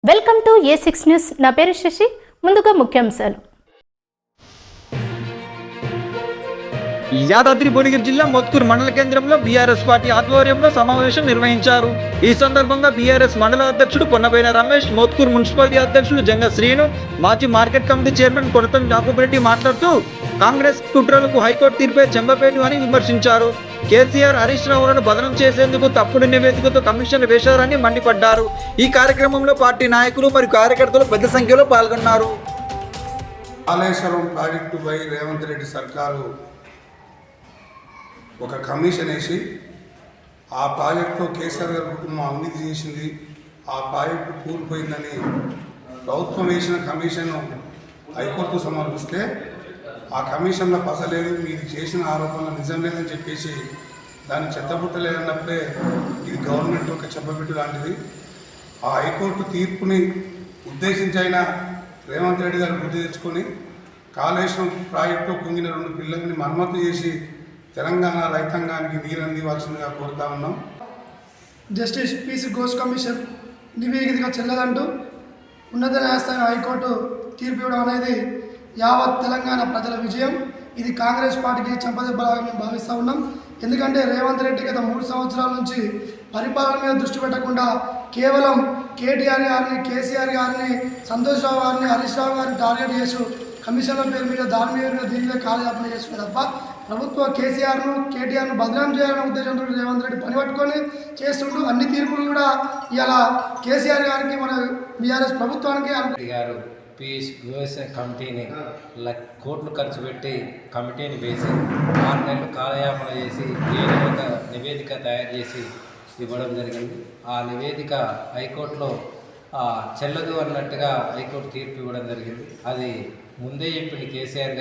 Welcome to A6 news. నా పేరు శశి. ముందుగా ముఖ్యాంశాలు. యాదాద్రి భువనగిరి జిల్లా మోత్కూరు మండల కేంద్రంలో బీఆర్ఎస్ పార్టీ ఆధ్వర్యంలో సమావేశం నిర్వహించారు. ఈ సందర్భంగా బీఆర్ఎస్ మండల అధ్యక్షుడు పొన్నబోయిన రమేష్, మోత్కూరు మున్సిపాలిటీ అధ్యక్షుడు జంగ శ్రీను, మాజీ market committee chairman Konatham Yakub మాట్లాడుతూ కాంగ్రెస్ కుట్రలకు హైకోర్టు తీర్పే చెంబపేటు అని విమర్శించారు. కేసీఆర్, హరీష్ రావులను బదనం చేసేందుకు తప్పుడు నివేదికతో కమిషన్ వేశారని మండిపడ్డారు. ఈ కార్యక్రమంలో పార్టీ నాయకులు మరియు కార్యకర్తలు పెద్ద సంఖ్యలో పాల్గొన్నారు. కాళేశ్వరం ప్రాజెక్టుపై రేవంత్ రెడ్డి సర్కారు ఒక కమిషన్ వేసి ఆ ప్రాజెక్టులో కేసీఆర్ గారి కుటుంబం అవినీతి చేసింది, ఆ ప్రాజెక్టు కూలిపోయిందని ప్రభుత్వం వేసిన కమిషన్ హైకోర్టు సమర్పిస్తే ఆ కమిషన్లో పసలేదు, మీరు చేసిన ఆరోపణలు నిజం లేదని చెప్పేసి దాన్ని చెత్తబుట్టలేదన్నప్పుడే ఇది గవర్నమెంట్ ఒక చెప్పబెట్టు లాంటిది. ఆ హైకోర్టు తీర్పుని ఉద్దేశించైనా రేవంత్ రెడ్డి గారు బుద్ధి తెచ్చుకొని కాళేశ్వరం ప్రాజెక్టు కుంగిన 2 పిల్లల్ని మరమ్మతు చేసి తెలంగాణ రైతాంగానికి నీరు అందివ్వాల్సిందిగా కోరుతా ఉన్నాం. జస్టిస్ పీసీ ఘోష్ కమిషన్ నివేదికగా చెల్లదంటూ ఉన్నత న్యాయస్థానం హైకోర్టు తీర్పు ఇవ్వడం అనేది యావత్ తెలంగాణ ప్రజల విజయం. ఇది కాంగ్రెస్ పార్టీకి చెంపదెబ్బలాగా మేము భావిస్తూ ఉన్నాం. ఎందుకంటే రేవంత్ రెడ్డి గత 3 సంవత్సరాల నుంచి పరిపాలన మీద దృష్టి పెట్టకుండా కేవలం కేటీఆర్ గారిని, కేసీఆర్ గారిని, సంతోష్ రావు గారిని, హరీష్ రావు గారిని టార్గెట్ చేసి కమిషన్ల పేరు మీద దాని మీద దీని మీద కాలయాపన చేస్తున్నారు తప్ప ప్రభుత్వ కేసీఆర్ను, కేటీఆర్ను బదనాం చేయాలనే ఉద్దేశంతో రేవంత్ రెడ్డి పని పట్టుకొని చేస్తుంటూ అన్ని తీర్పులు కూడా ఇలా కేసీఆర్ గారికి, మన బీఆర్ఎస్ ప్రభుత్వానికి గారు పీస్ యుఎస్ కమిటీని కోట్లు ఖర్చు పెట్టి కమిటీని వేసి 6 నెలలు కాలయాపన చేసి ఏదో ఒక నివేదిక తయారు చేసి ఇవ్వడం జరిగింది. ఆ నివేదిక హైకోర్టులో చెల్లదు అన్నట్టుగా హైకోర్టు తీర్పు ఇవ్వడం జరిగింది. అది ముందే చెప్పింది కేసీఆర్ గారు.